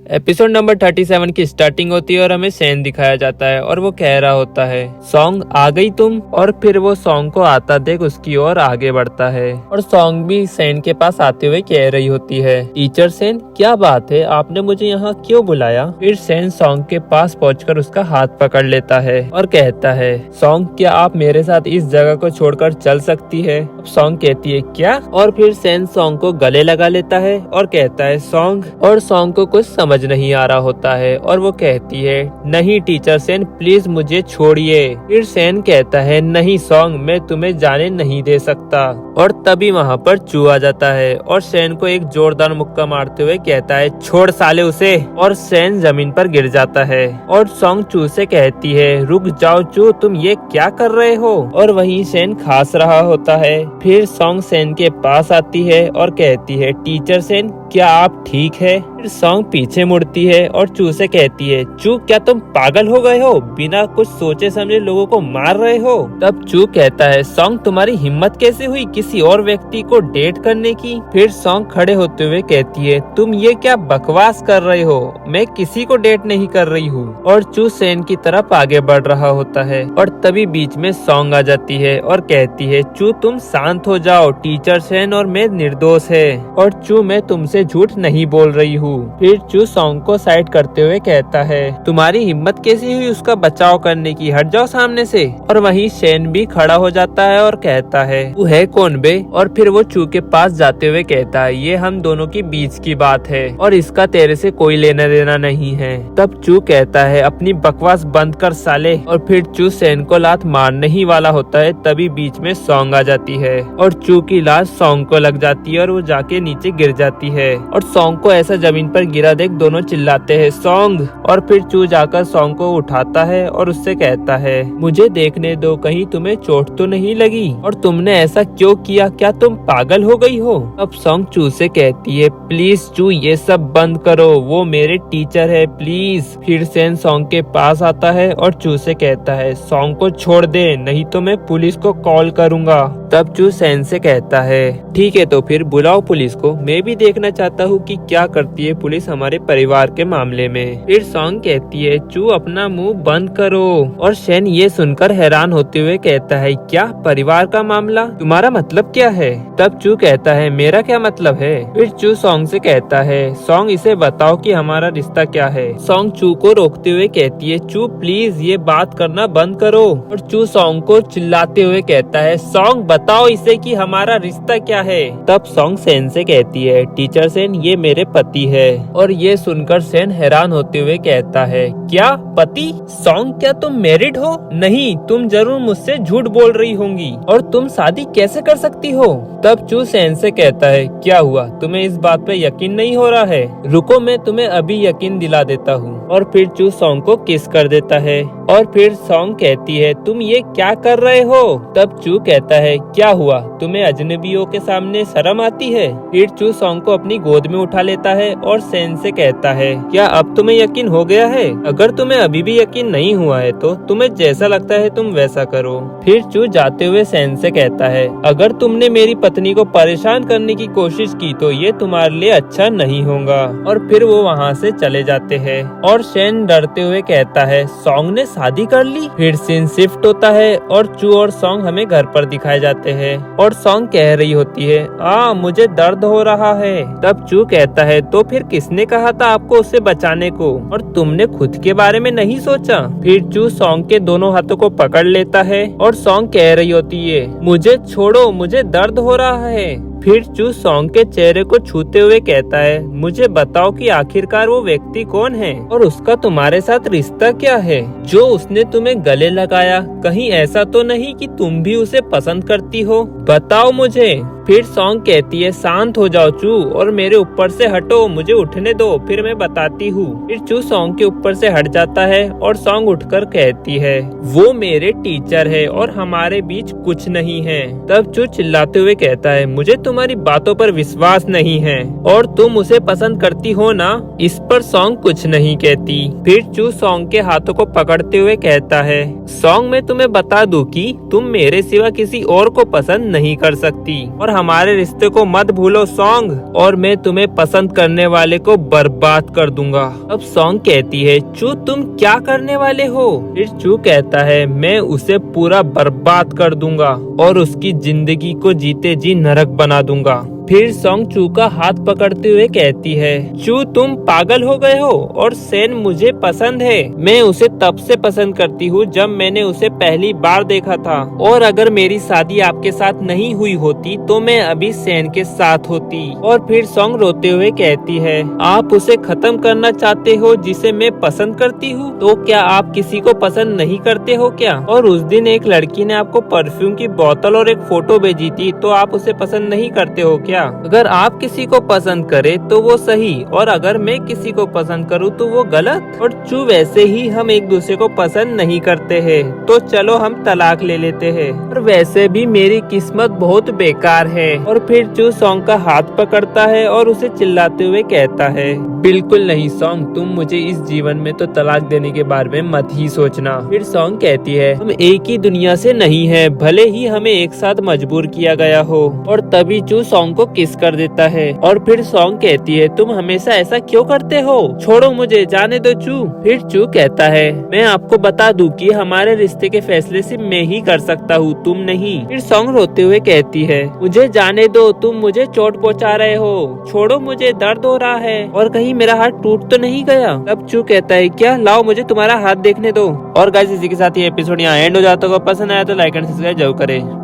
Episode number 37 की starting होती है और हमें सेन दिखाया जाता है और वो कह रहा होता है सॉन्ग आ गई तुम। और फिर वो सॉन्ग को आता देख उसकी ओर आगे बढ़ता है और सॉन्ग भी सेन के पास आते हुए कह रही होती है टीचर सेन क्या बात है, आपने मुझे यहाँ क्यों बुलाया। फिर सेन सॉन्ग के पास पहुंचकर उसका हाथ पकड़ लेता है और कहता है सॉन्ग क्या आप मेरे साथ इस जगह को छोड़कर चल सकती है। अब सॉन्ग कहती है क्या, और फिर सेन सॉन्ग को गले लगा लेता है और कहता है सॉन्ग, और सॉन्ग को कुछ समझ नहीं आ रहा होता है और वो कहती है नहीं टीचर सेन प्लीज मुझे छोड़िए। फिर सेन कहता है नहीं सॉन्ग मैं तुम्हें जाने नहीं दे सकता। और तभी वहाँ पर चू आ जाता है और सेन को एक जोरदार मुक्का मारते हुए कहता है छोड़ साले उसे, और सेन जमीन पर गिर जाता है। और सॉन्ग चू से कहती है रुक जाओ चू तुम ये क्या कर रहे हो, और वहीं सेन खांस रहा होता है। फिर सॉन्ग सेन के पास आती है और कहती है टीचर सेन क्या आप ठीक है। फिर सॉन्ग पीछे मुड़ती है और चू से कहती है चू क्या तुम पागल हो गए हो, बिना कुछ सोचे समझे लोगों को मार रहे हो। तब चू कहता है सॉन्ग तुम्हारी हिम्मत कैसे हुई किसी और व्यक्ति को डेट करने की। फिर सॉन्ग खड़े होते हुए कहती है तुम ये क्या बकवास कर रहे हो, मैं किसी को डेट नहीं कर रही हूँ। और चू सेन की तरफ आगे बढ़ रहा होता है और तभी बीच में सॉन्ग आ जाती है और कहती है चू तुम शांत हो जाओ, टीचर सेन और मैं निर्दोष है, और चू मैं तुमसे झूठ नहीं बोल रही हूँ। फिर चू सॉन्ग को साइड करते हुए कहता है तुम्हारी हिम्मत कैसी हुई उसका बचाव करने की, हट जाओ सामने से। और वहीं सेन भी खड़ा हो जाता है और कहता है तू है कौन बे। और फिर वो चू के पास जाते हुए कहता है ये हम दोनों की बीच की बात है और इसका तेरे से कोई लेना देना नहीं है। तब चू कहता है अपनी बकवास बंद कर साले, और फिर चू सेन को लात मारने ही वाला होता है तभी बीच में सॉन्ग आ जाती है और चू की लाश सॉन्ग को लग जाती है और वो जाके नीचे गिर जाती है। और सॉन्ग को ऐसा जमीन पर गिरा देख दोनों चिल्लाते हैं सॉन्ग। और फिर चू जाकर सॉन्ग को उठाता है और उससे कहता है मुझे देखने दो कहीं तुम्हें चोट तो नहीं लगी, और तुमने ऐसा क्यों किया, क्या तुम पागल हो गई हो। अब सॉन्ग चू से कहती है प्लीज चू ये सब बंद करो, वो मेरे टीचर है प्लीज। फिर सेन सॉन्ग के पास आता है और चू से कहता है सॉन्ग को छोड़ दे नहीं तो मैं पुलिस को कॉल करूंगा। तब चू सेन से कहता है ठीक है तो फिर बुलाओ पुलिस को, मैं भी देखना चाहता हूँ कि क्या करती है पुलिस हमारे परिवार के मामले में। फिर सॉन्ग कहती है चू अपना मुंह बंद करो, और सेन ये सुनकर हैरान होते हुए कहता है क्या परिवार का मामला, तुम्हारा मतलब क्या है। तब चू कहता है मेरा क्या मतलब है। फिर चू सॉन्ग से कहता है सॉन्ग इसे बताओ कि हमारा रिश्ता क्या है। सॉन्ग चू को रोकते हुए कहती है चू प्लीज ये बात करना बंद करो, और चू सॉन्ग को चिल्लाते हुए कहता है सॉन्ग बताओ इसे कि हमारा रिश्ता क्या है। तब सॉन्ग सेन से कहती है टीचर सेन ये मेरे पति है। और ये सुनकर सेन हैरान होते हुए कहता है क्या पति, सॉन्ग क्या तुम मैरिड हो, नहीं तुम जरूर मुझसे झूठ बोल रही होंगी, और तुम शादी कैसे कर सकती हो। तब चू सेन से कहता है क्या हुआ तुम्हें इस बात पे यकीन नहीं हो रहा है, रुको मैं तुम्हें अभी यकीन दिला देता हूँ। और फिर चू सॉन्ग को किस कर देता है और फिर सॉन्ग कहती है तुम ये क्या कर रहे हो। तब चू कहता है क्या हुआ तुम्हें अजनबियों के सामने शर्म आती है। फिर चू सॉन्ग को अपनी गोद में उठा लेता है और सेन से कहता है क्या अब तुम्हें यकीन हो गया है, अगर तुम्हें अभी भी यकीन नहीं हुआ है तो तुम्हें जैसा लगता है तुम वैसा करो। फिर चू जाते हुए सेन से कहता है अगर तुमने मेरी पत्नी को परेशान करने की कोशिश की तो ये तुम्हारे लिए अच्छा नहीं होगा। और फिर वो वहाँ से चले जाते हैं और सेन डरते हुए कहता है सॉन्ग ने शादी कर ली। फिर सीन शिफ्ट होता है और चू और सॉन्ग हमें घर पर दिखाए जाते हैं और सॉन्ग कह रही होती है मुझे दर्द हो रहा है। तब चू कहता है तो फिर किसने कहा था आपको उससे बचाने को, और तुमने खुद के बारे में नहीं सोचा। फिर चू सॉन्ग के दोनों हाथों को पकड़ लेता है और सॉन्ग कह रही होती है मुझे छोड़ो मुझे दर्द हो रहा है। फिर चू सॉन्ग के चेहरे को छूते हुए कहता है मुझे बताओ कि आखिरकार वो व्यक्ति कौन है और उसका तुम्हारे साथ रिश्ता क्या है जो उसने तुम्हें गले लगाया, कहीं ऐसा तो नहीं कि तुम भी उसे पसंद करती हो, बताओ मुझे। फिर सॉन्ग कहती है शांत हो जाओ चू और मेरे ऊपर से हटो, मुझे उठने दो फिर मैं बताती हूँ। फिर चू सॉन्ग के ऊपर से हट जाता है और सॉन्ग उठकर कहती है वो मेरे टीचर है और हमारे बीच कुछ नहीं है। तब चू चिल्लाते हुए कहता है मुझे तुम्हारी बातों पर विश्वास नहीं है और तुम उसे पसंद करती हो ना। इस पर सॉन्ग कुछ नहीं कहती। फिर चू सॉन्ग के हाथों को पकड़ते हुए कहता है सॉन्ग मैं तुम्हें बता दूं कि तुम मेरे सिवा किसी और को पसंद नहीं कर सकती और हमारे रिश्ते को मत भूलो सॉन्ग, और मैं तुम्हें पसंद करने वाले को बर्बाद कर दूंगा। अब सॉन्ग कहती है चू तुम क्या करने वाले हो? फिर चू कहता है मैं उसे पूरा बर्बाद कर दूंगा और उसकी जिंदगी को जीते जी नरक बना दूंगा। फिर सॉन्ग चू का हाथ पकड़ते हुए कहती है चू तुम पागल हो गए हो और सेन मुझे पसंद है। मैं उसे तब से पसंद करती हूँ जब मैंने उसे पहली बार देखा था, और अगर मेरी शादी आपके साथ नहीं हुई होती तो मैं अभी सेन के साथ होती। और फिर सॉन्ग रोते हुए कहती है आप उसे खत्म करना चाहते हो जिसे मैं पसंद करती हूँ, तो क्या आप किसी को पसंद नहीं करते हो क्या? और उस दिन एक लड़की ने आपको परफ्यूम की बोतल और एक फोटो भेजी थी, तो आप उसे पसंद नहीं करते हो क्या? अगर आप किसी को पसंद करे तो वो सही, और अगर मैं किसी को पसंद करूँ तो वो गलत। और चू वैसे ही हम एक दूसरे को पसंद नहीं करते हैं, तो चलो हम तलाक ले लेते हैं। और वैसे भी मेरी किस्मत बहुत बेकार है। और फिर चू सॉन्ग का हाथ पकड़ता है और उसे चिल्लाते हुए कहता है बिल्कुल नहीं सॉन्ग, तुम मुझे इस जीवन में तो तलाक देने के बारे में मत ही सोचना। फिर सॉन्ग कहती है हम एक ही दुनिया से नहीं है, भले ही हमें एक साथ मजबूर किया गया हो। और तभी चू सॉन्ग को किस कर देता है। और फिर सॉन्ग कहती है तुम हमेशा ऐसा क्यों करते हो, छोड़ो मुझे, जाने दो चू। फिर चू कहता है मैं आपको बता दूं कि हमारे रिश्ते के फैसले सिर्फ मैं ही कर सकता हूँ, तुम नहीं। फिर सॉन्ग रोते हुए कहती है मुझे जाने दो, तुम मुझे चोट पहुँचा रहे हो, छोड़ो मुझे, दर्द हो रहा है, और कहीं मेरा हाथ टूट तो नहीं गया। तब चू कहता है क्या, लाओ मुझे तुम्हारा हाथ देखने दो। और गाइस इसी के साथ ये एपिसोड यहाँ एंड हो जाता है। पसंद आया तो लाइक एंड सब्सक्राइब जरूर करें।